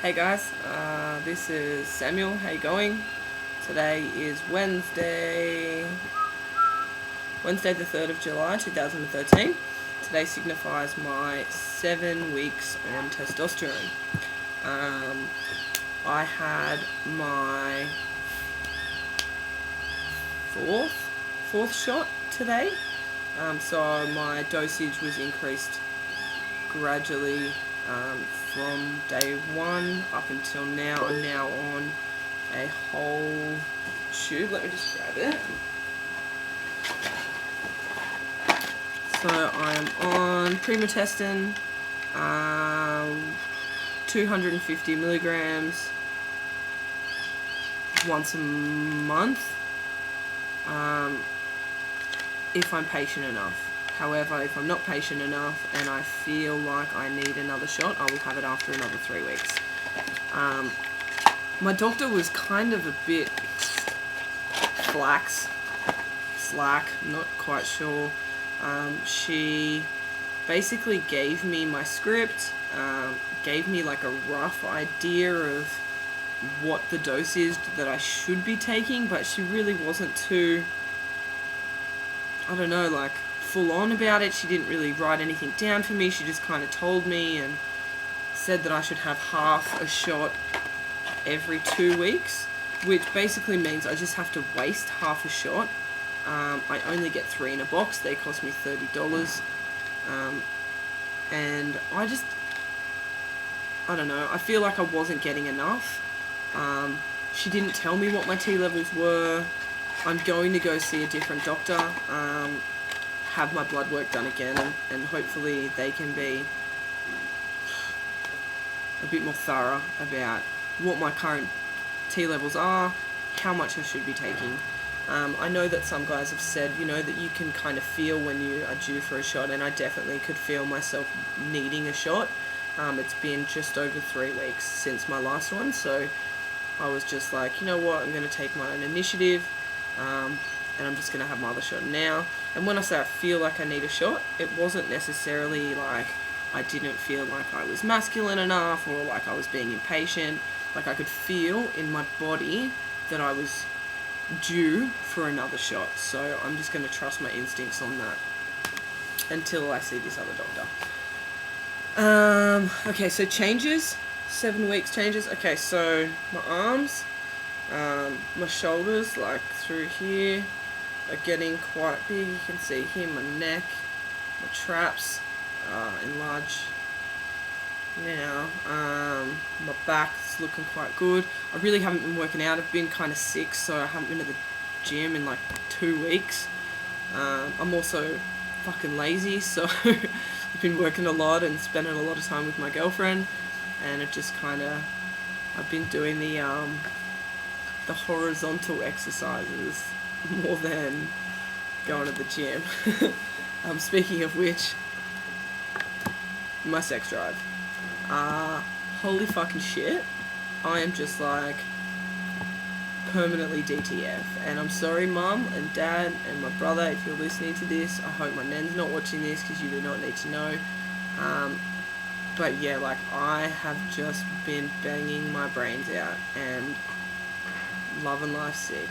Hey guys, this is Samuel. How you going? Today is Wednesday the 3rd of July 2013. Today signifies my 7 weeks on testosterone. I had my fourth shot today. So my dosage was increased gradually from day one up until now. I'm now on a whole tube. Let me just grab it. So I am on Testosterone, 250 milligrams once a month, if I'm patient enough. However, if I'm not patient enough and I feel like I need another shot, I will have it after another 3 weeks. My doctor was kind of a bit slack, not quite sure. She basically gave me my script, gave me like a rough idea of what the dose is that I should be taking, but she really wasn't too, full on about it. She didn't really write anything down for me. She just kind of told me and said that I should have half a shot every 2 weeks, which basically means I just have to waste half a shot. I only get 3 in a box. They cost me $30. And I feel like I wasn't getting enough. She didn't tell me what my T levels were. I'm going to go see a different doctor, have my blood work done again, and hopefully they can be a bit more thorough about what my current T levels are, how much I should be taking. I know that some guys have said, that you can kind of feel when you are due for a shot, and I definitely could feel myself needing a shot. It's been just over 3 weeks since my last one, so I was just like, you know what, I'm going to take my own initiative, and I'm just going to have my other shot now. And when I say I feel like I need a shot, it wasn't necessarily like I didn't feel like I was masculine enough or like I was being impatient. Like I could feel in my body that I was due for another shot. So I'm just going to trust my instincts on that until I see this other doctor. Okay, so changes. 7 weeks changes. Okay, so my arms, my shoulders, like through here, are getting quite big. You can see here my neck, my traps enlarge now. My back's looking quite good. I really haven't been working out. I've been kind of sick, so I haven't been to the gym in like 2 weeks. I'm also fucking lazy, so I've been working a lot and spending a lot of time with my girlfriend, and I've been doing the horizontal exercises more than going to the gym. Speaking of which, my sex drive. Holy fucking shit. I am just like permanently DTF. And I'm sorry, Mum and Dad and my brother, if you're listening to this. I hope my nan's not watching this because you do not need to know. But yeah, like I have just been banging my brains out and loving life sick.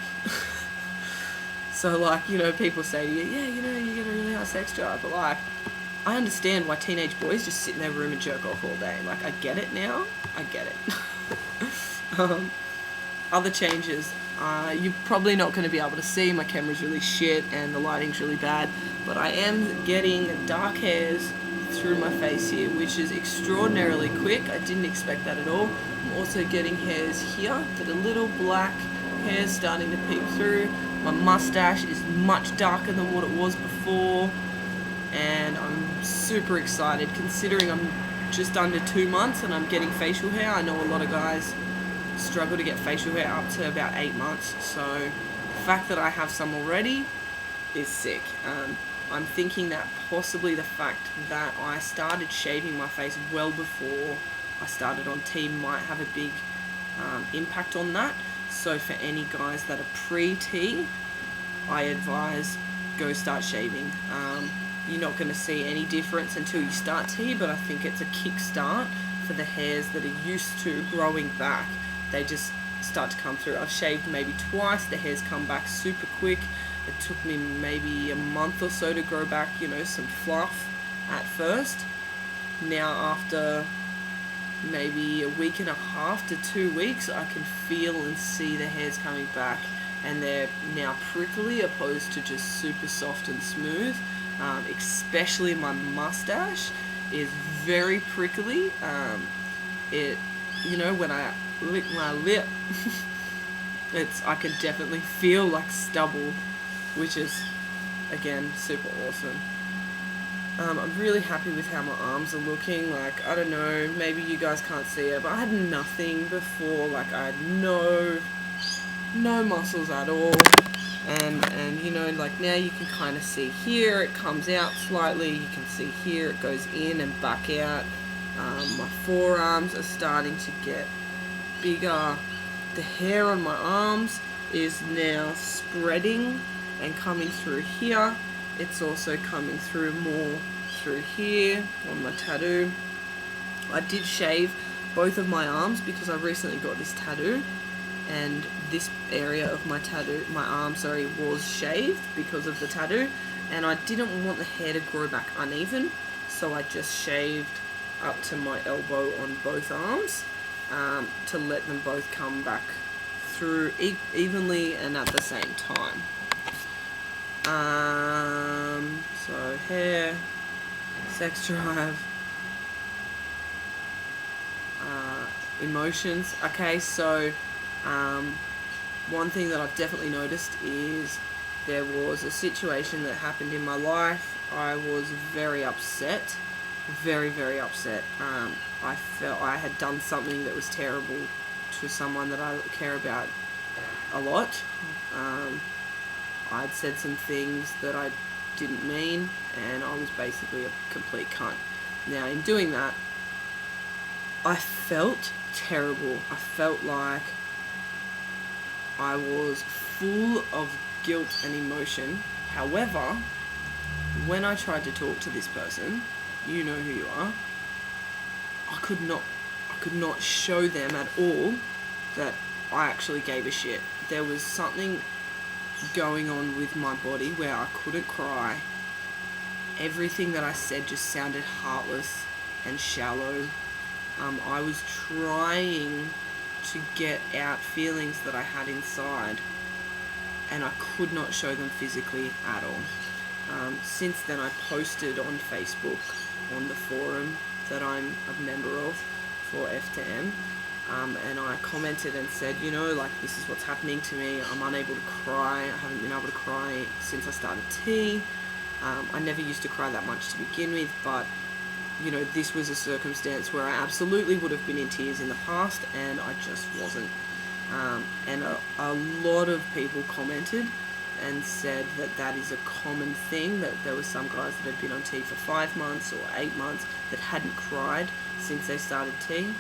So like, people say to you, yeah, you get a really high sex drive, but like, I understand why teenage boys just sit in their room and jerk off all day. Like, I get it now. I get it. Other changes. You're probably not going to be able to see. My camera's really shit and the lighting's really bad. But I am getting dark hairs through my face here, which is extraordinarily quick. I didn't expect that at all. I'm also getting hairs here that are little black hairs starting to peek through. My mustache is much darker than what it was before. And I'm super excited considering I'm just under 2 months and I'm getting facial hair. I know a lot of guys struggle to get facial hair up to about 8 months. So the fact that I have some already is sick. I'm thinking that possibly the fact that I started shaving my face well before I started on T might have a big impact on that. So for any guys that are pre-T, I advise go start shaving. You're not going to see any difference until you start T, but I think it's a kick start for the hairs that are used to growing back. They just start to come through. I've shaved maybe twice, the hairs come back super quick. It took me maybe a month or so to grow back, some fluff at first. Now after maybe a week and a half to 2 weeks, I can feel and see the hairs coming back, and they're now prickly opposed to just super soft and smooth. Especially my mustache is very prickly. When I lick my lip, I can definitely feel like stubble, which is, again, super awesome. I'm really happy with how my arms are looking. Like, I don't know, maybe you guys can't see it, but I had nothing before. Like, I had no muscles at all. And like now you can kind of see here, it comes out slightly. You can see here, it goes in and back out. My forearms are starting to get bigger. The hair on my arms is now spreading and coming through here. It's also coming through more through here on my tattoo. I did shave both of my arms because I recently got this tattoo, and this area of my arm, was shaved because of the tattoo, and I didn't want the hair to grow back uneven, so I just shaved up to my elbow on both arms to let them both come back through evenly and at the same time. So hair, sex drive, emotions. Okay, so one thing that I've definitely noticed is there was a situation that happened in my life. I was very upset, very, very upset. I felt I had done something that was terrible to someone that I care about a lot. I'd said some things that I didn't mean, and I was basically a complete cunt. Now, in doing that, I felt terrible. I felt like I was full of guilt and emotion. However, when I tried to talk to this person, you know who you are, I could not show them at all that I actually gave a shit. There was something going on with my body where I couldn't cry. Everything that I said just sounded heartless and shallow. I was trying to get out feelings that I had inside, and I could not show them physically at all. Since then, I posted on Facebook, on the forum that I'm a member of for F2M, and I commented and said, this is what's happening to me. I'm unable to cry. I haven't been able to cry since I started T. I never used to cry that much to begin with, but this was a circumstance where I absolutely would have been in tears in the past, and I just wasn't. And a lot of people commented and said that is a common thing, that there were some guys that had been on T for 5 months or 8 months that hadn't cried since they started T.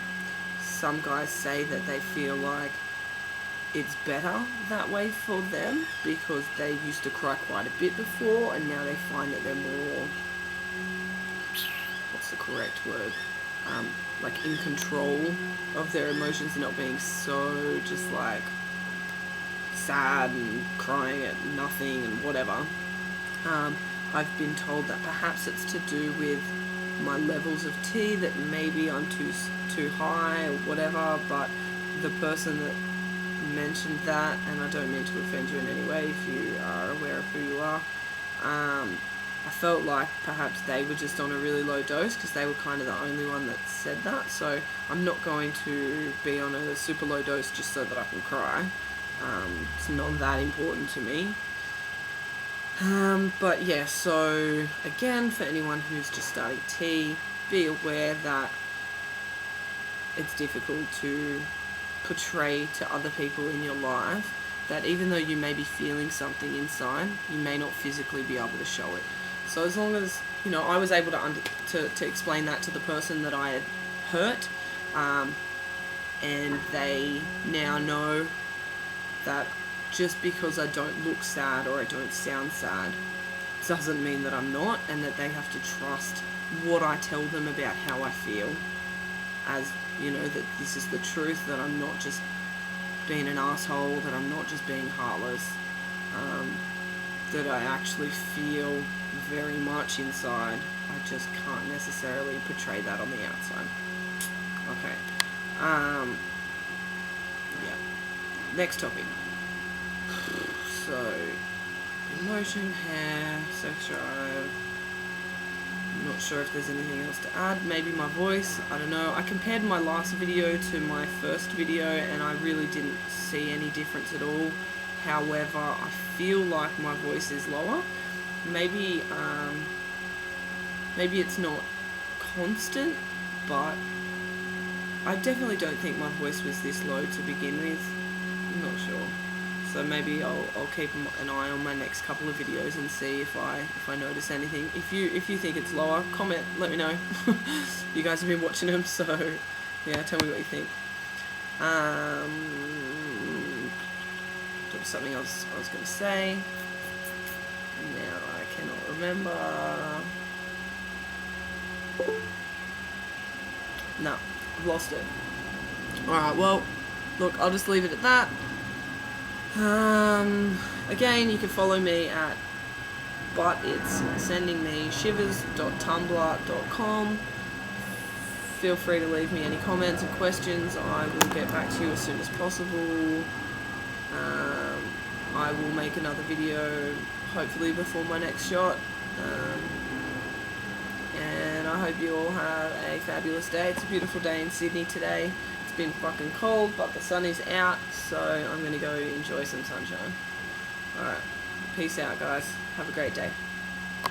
Some guys say that they feel like it's better that way for them because they used to cry quite a bit before, and now they find that they're more, what's the correct word, like in control of their emotions and not being so just like sad and crying at nothing and whatever. I've been told that perhaps it's to do with my levels of T, that maybe I'm too high or whatever, but the person that mentioned that, and I don't mean to offend you in any way if you are aware of who you are, I felt like perhaps they were just on a really low dose because they were kind of the only one that said that. So I'm not going to be on a super low dose just so that I can cry. It's not that important to me. But yeah, so again, for anyone who's just starting T, be aware that it's difficult to portray to other people in your life that even though you may be feeling something inside, you may not physically be able to show it. So as long as, I was able to explain that to the person that I had hurt, and they now know that just because I don't look sad or I don't sound sad doesn't mean that I'm not, and that they have to trust what I tell them about how I feel. as, you know, that this is the truth, that I'm not just being an asshole, that I'm not just being heartless, that I actually feel very much inside. I just can't necessarily portray that on the outside. Okay. Yeah. Next topic. So, emotion, hair, sex drive. I'm not sure if there's anything else to add. Maybe my voice. I don't know. I compared my last video to my first video and I really didn't see any difference at all. However, I feel like my voice is lower. Maybe it's not constant, but I definitely don't think my voice was this low to begin with. I'm not sure. So maybe I'll keep an eye on my next couple of videos and see if I notice anything. If you think it's lower, comment, let me know. You guys have been watching them, so yeah, tell me what you think. There was something else I was going to say. Now I cannot remember. No, I've lost it. Alright, well, look, I'll just leave it at that. Again, you can follow me at shivers.tumblr.com. Feel free to leave me any comments or questions. I will get back to you as soon as possible. I will make another video hopefully before my next shot. And I hope you all have a fabulous day. It's a beautiful day in Sydney today. It's been fucking cold, but the sun is out, so I'm going to go enjoy some sunshine. Alright, peace out guys. Have a great day.